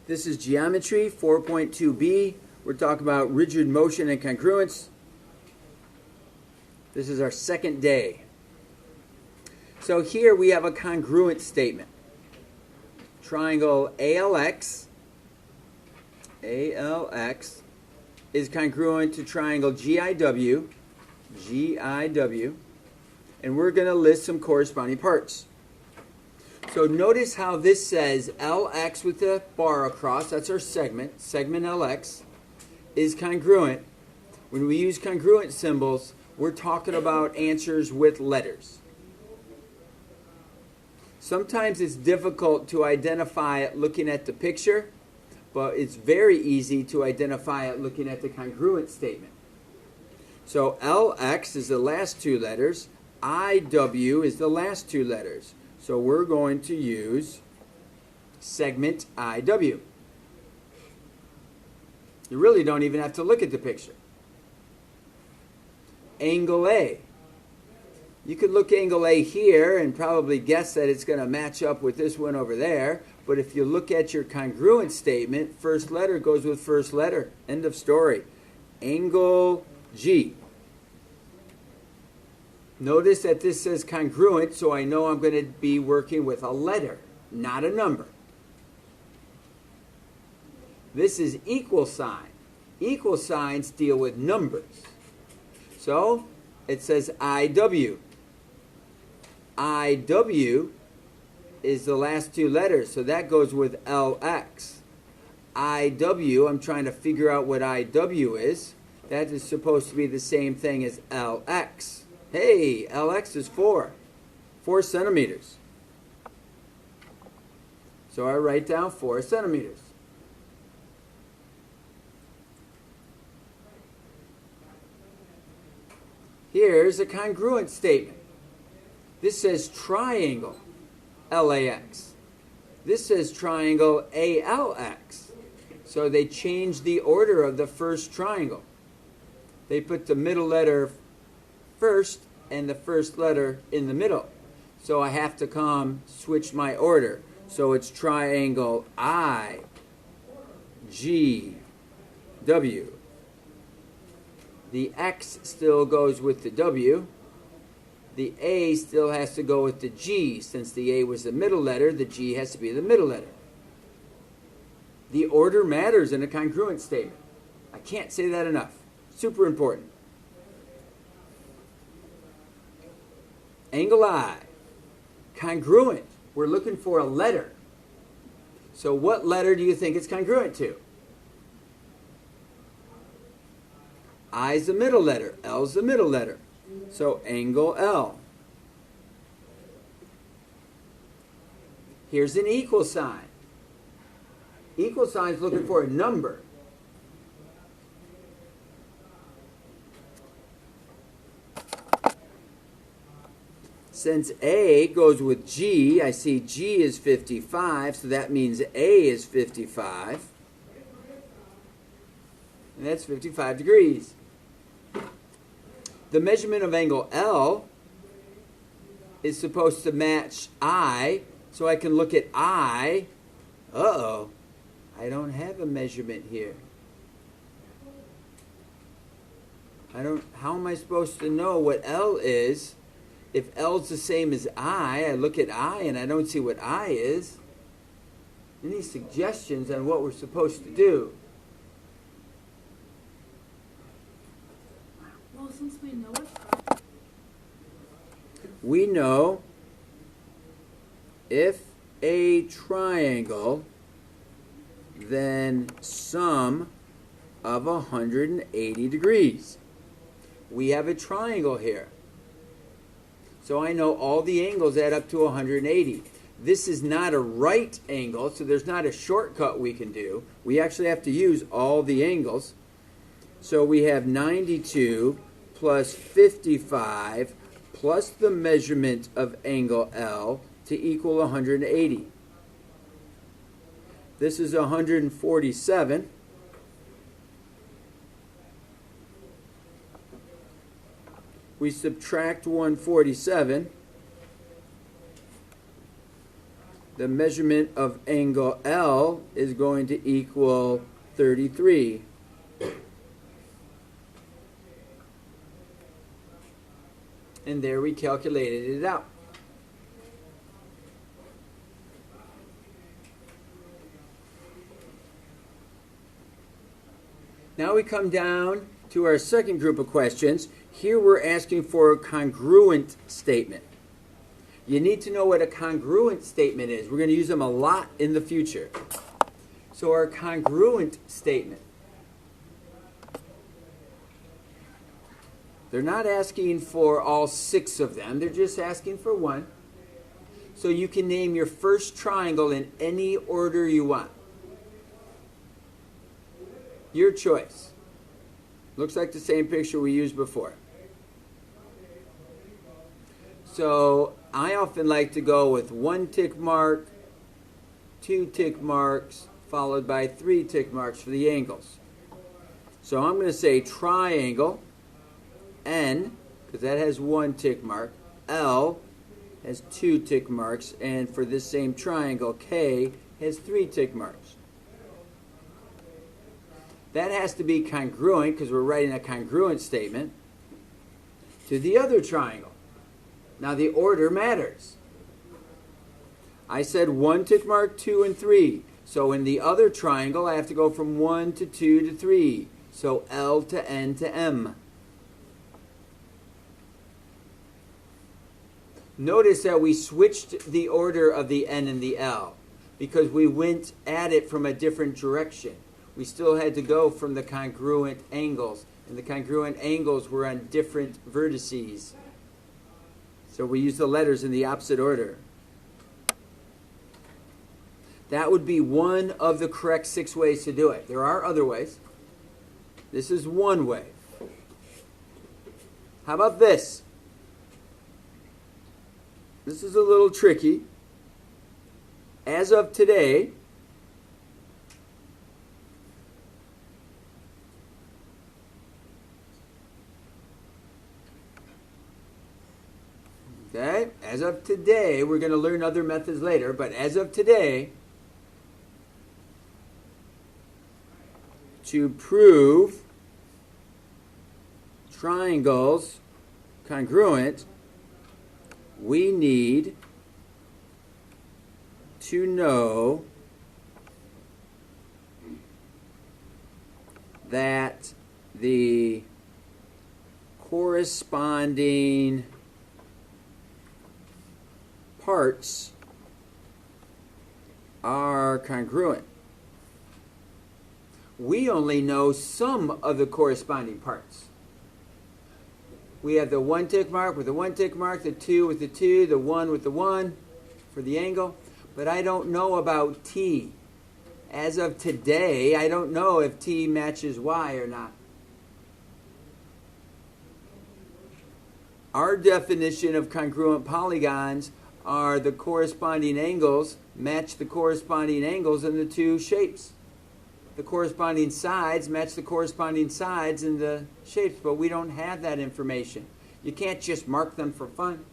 This is Geometry 4.2b. We're talking about rigid motion and congruence. This is our second day. So here we have a congruent statement. Triangle ALX is congruent to triangle GIW, and we're going to list some corresponding parts. So notice how this says LX with the bar across, that's our segment LX, is congruent. When we use congruent symbols, we're talking about answers with letters. Sometimes it's difficult to identify it looking at the picture, but it's very easy to identify it looking at the congruent statement. So LX is the last two letters, IW is the last two letters. So we're going to use segment IW. You really don't even have to look at the picture. Angle A. You could look angle A here and probably guess that it's going to match up with this one over there. But if you look at your congruent statement, first letter goes with first letter. End of story. Angle G. Notice that this says congruent, so I know I'm going to be working with a letter, not a number. This is equal sign. Equal signs deal with numbers. So it says IW. IW is the last two letters, so that goes with LX. IW, I'm trying to figure out what IW is. That is supposed to be the same thing as LX. Hey, LX is 4 centimeters. So I write down 4 centimeters. Here's a congruent statement. This says triangle LAX. This says triangle ALX. So they changed the order of the first triangle. They put the middle letter first and the first letter in the middle. So I have to switch my order. So it's triangle IGW. The X still goes with the W. The A still has to go with the G. Since the A was the middle letter, the G has to be the middle letter. The order matters in a congruent statement. I can't say that enough. Super important. Angle I. Congruent. We're looking for a letter. So what letter do you think it's congruent to? I is the middle letter. L is the middle letter. So angle L. Here's an equal sign. Equal sign is looking for a number. Since A goes with G, I see G is 55, so that means A is 55. And that's 55 degrees. The measurement of angle L is supposed to match I, so I can look at I. Uh-oh, I don't have a measurement here. How am I supposed to know what L is? If L is the same as I look at I and I don't see what I is. Any suggestions on what we're supposed to do? Well, since we know it, we know if a triangle, then sum of 180 degrees. We have a triangle here. So I know all the angles add up to 180. This is not a right angle, so there's not a shortcut we can do. We actually have to use all the angles. So we have 92 plus 55 plus the measurement of angle L to equal 180. This is 147. We subtract 147. the measurement of angle L is going to equal 33. And there we calculated it out. Now we come down to our second group of questions. Here we're asking for a congruent statement. You need to know what a congruent statement is. We're going to use them a lot in the future. So our congruent statement. They're not asking for all 6 of them. They're just asking for one. So you can name your first triangle in any order you want. Your choice. Looks like the same picture we used before. So I often like to go with 1 tick mark, 2 tick marks, followed by 3 tick marks for the angles. So I'm going to say triangle, N, because that has 1 tick mark, L has 2 tick marks, and for this same triangle, K has 3 tick marks. That has to be congruent, because we're writing a congruent statement, to the other triangle. Now the order matters. I said 1 tick mark, 2, and 3. So in the other triangle, I have to go from 1 to 2 to 3. So L to N to M. Notice that we switched the order of the N and the L because we went at it from a different direction. We still had to go from the congruent angles, and the congruent angles were on different vertices. So we use the letters in the opposite order. That would be one of the correct 6 ways to do it. There are other ways. This is one way. How about this? This is a little tricky. As of today, okay, as of today, we're going to learn other methods later, but as of today, to prove triangles congruent, we need to know that the corresponding parts are congruent. We only know some of the corresponding parts. We have the 1 tick mark with the 1 tick mark, the 2 with the 2, the 1 with the 1 for the angle, but I don't know about T. As of today, I don't know if T matches Y or not. Our definition of congruent polygons are the corresponding angles match the corresponding angles in the 2 shapes. The corresponding sides match the corresponding sides in the shapes, but we don't have that information. You can't just mark them for fun.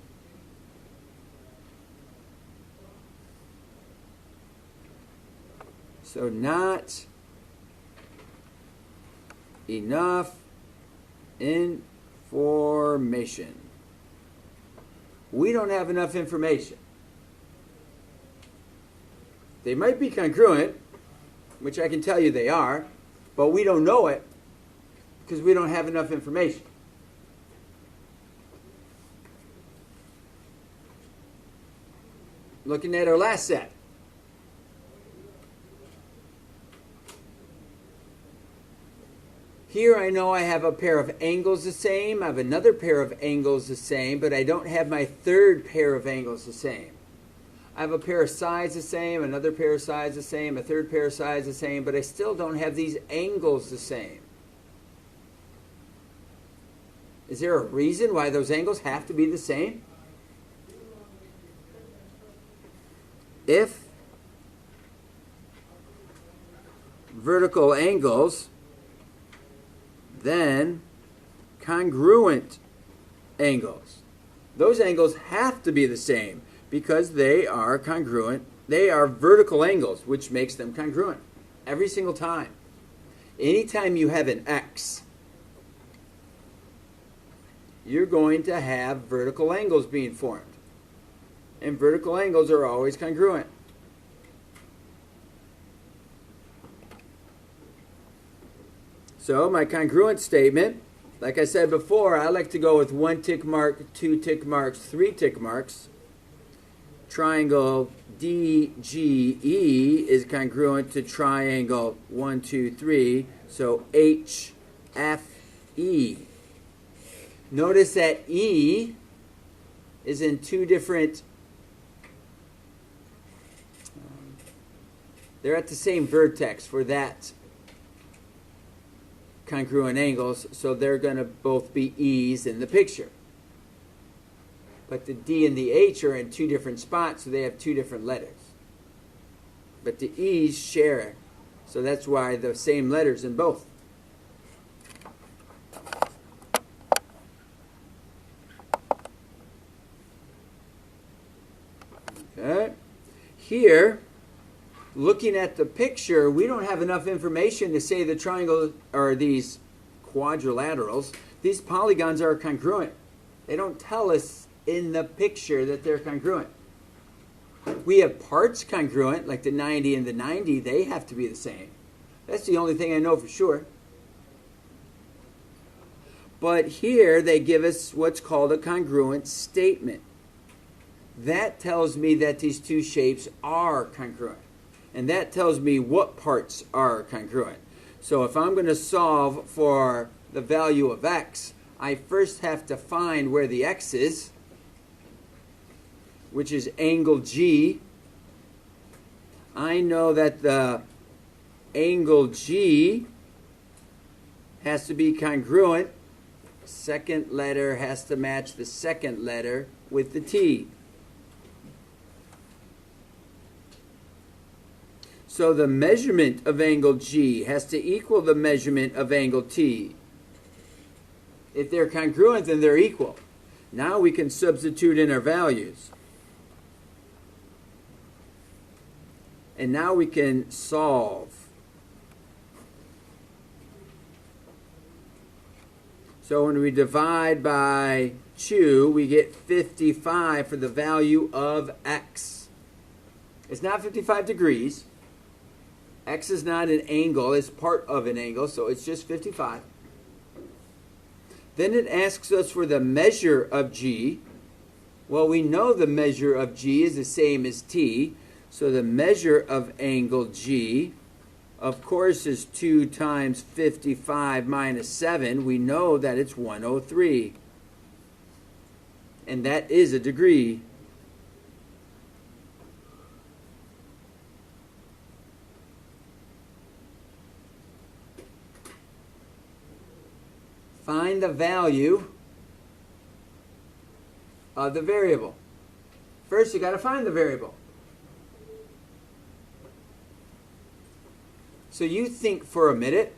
So not enough information. We don't have enough information. They might be congruent, which I can tell you they are, but we don't know it because we don't have enough information. Looking at our last set. Here I know I have a pair of angles the same, I have another pair of angles the same, but I don't have my third pair of angles the same. I have a pair of sides the same, another pair of sides the same, a third pair of sides the same, but I still don't have these angles the same. Is there a reason why those angles have to be the same? If vertical angles, then congruent angles. Those angles have to be the same because they are congruent They are vertical angles, which makes them congruent every single time. Anytime you have an X, you're going to have vertical angles being formed. And vertical angles are always congruent. So my congruent statement, like I said before, I like to go with 1 tick mark, 2 tick marks, 3 tick marks. Triangle DGE is congruent to triangle 1, 2, 3. So HFE. Notice that E is in two different, they're at the same vertex for that congruent angles, so they're going to both be E's in the picture. But the D and the H are in two different spots, so they have two different letters. But the E's share, so that's why the same letters in both. Okay. Here, looking at the picture, we don't have enough information to say the triangle or these quadrilaterals, these polygons are congruent. They don't tell us in the picture that they're congruent. We have parts congruent, like the 90 and the 90, they have to be the same. That's the only thing I know for sure. But here they give us what's called a congruent statement. That tells me that these two shapes are congruent. And that tells me what parts are congruent. So if I'm going to solve for the value of x, I first have to find where the x is, which is angle G. I know that the angle G has to be congruent. Second letter has to match the second letter with the T. So the measurement of angle G has to equal the measurement of angle T. If they're congruent, then they're equal. Now we can substitute in our values. And now we can solve. So when we divide by 2, we get 55 for the value of x. It's not 55 degrees. X is not an angle, it's part of an angle, so it's just 55. Then it asks us for the measure of G. Well, we know the measure of G is the same as T, so the measure of angle G, of course, is 2 times 55 minus 7. We know that it's 103. And that is a degree. Find the value of the variable. First, you got to find the variable. So you think for a minute,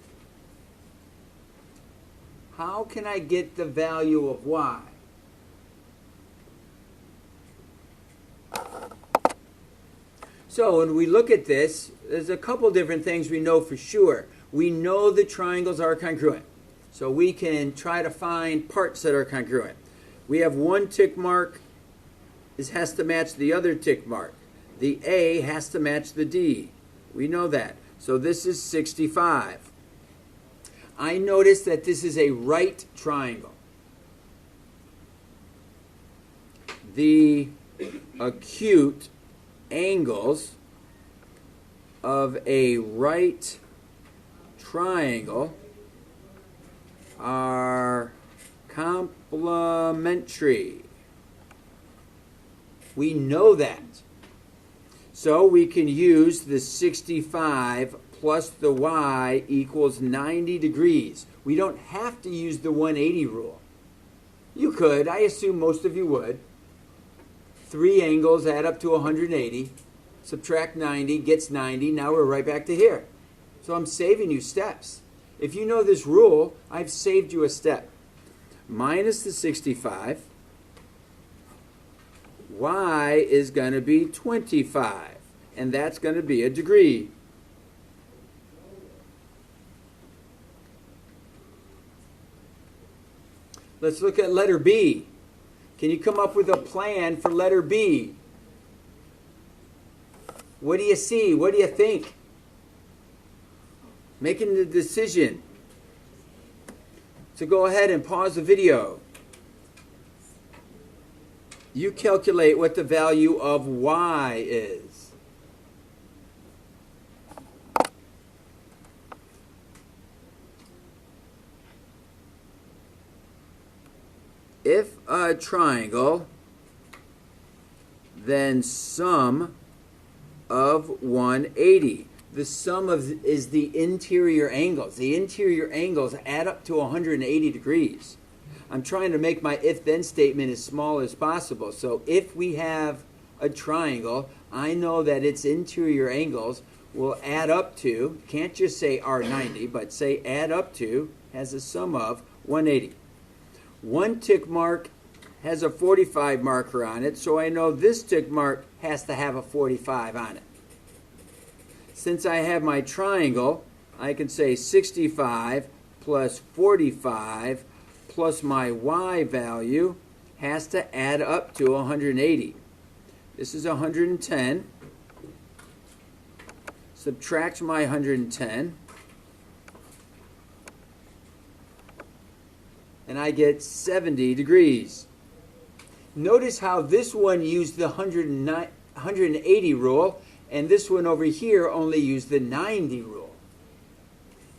how can I get the value of y? So when we look at this, there's a couple different things we know for sure. We know the triangles are congruent. So we can try to find parts that are congruent. We have one tick mark. This has to match the other tick mark. The A has to match the D. We know that. So this is 65. I notice that this is a right triangle. The acute angles of a right triangle are complementary. We know that. So we can use the 65 plus the y equals 90 degrees. We don't have to use the 180 rule. You could. I assume most of you would. 3 angles add up to 180. Subtract 90 gets 90. Now we're right back to here. So I'm saving you steps. If you know this rule, I've saved you a step. Minus the 65. Y is going to be 25. and that's going to be a degree. Let's look at letter B. Can you come up with a plan for letter B? What do you see? What do you think? Making the decision. So go ahead and pause the video. You calculate what the value of y is. If a triangle, then sum of 180. The sum is the interior angles. The interior angles add up to 180 degrees. I'm trying to make my if-then statement as small as possible. So if we have a triangle, I know that its interior angles will add up to, can't just say are 90, but say add up to, has a sum of 180. One tick mark has a 45 marker on it, so I know this tick mark has to have a 45 on it. Since I have my triangle, I can say 65 plus 45 plus my y value has to add up to 180. This is 110. Subtract my 110. And I get 70 degrees. Notice how this one used the 180 rule, and this one over here only used the 90 rule.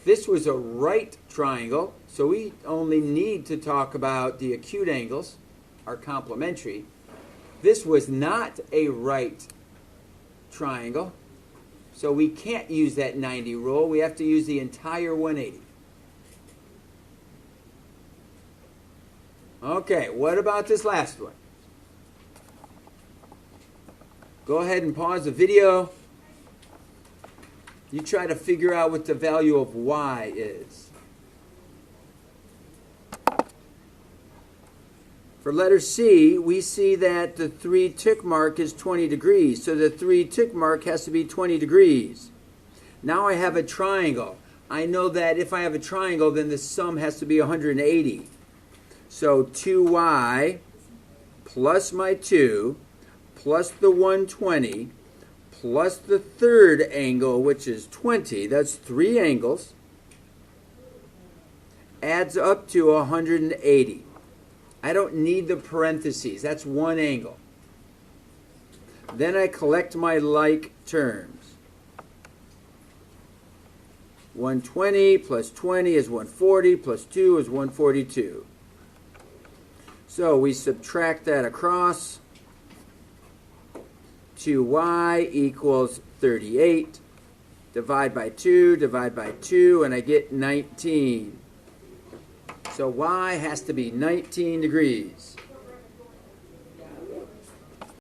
This was a right triangle, so we only need to talk about the acute angles, are complementary. This was not a right triangle, so we can't use that 90 rule. We have to use the entire 180. Okay, what about this last one? Go ahead and pause the video. You try to figure out what the value of y is. For letter C, we see that the 3 tick mark is 20 degrees. So the 3 tick mark has to be 20 degrees. Now I have a triangle. I know that if I have a triangle, then the sum has to be 180. So 2y plus my 2 plus the 120 plus the third angle, which is 20, that's 3 angles, adds up to 180. I don't need the parentheses. That's one angle. Then I collect my like terms. 120 plus 20 is 140 plus 2 is 142. So we subtract that across. 2y equals 38. Divide by 2, and I get 19. So y has to be 19 degrees.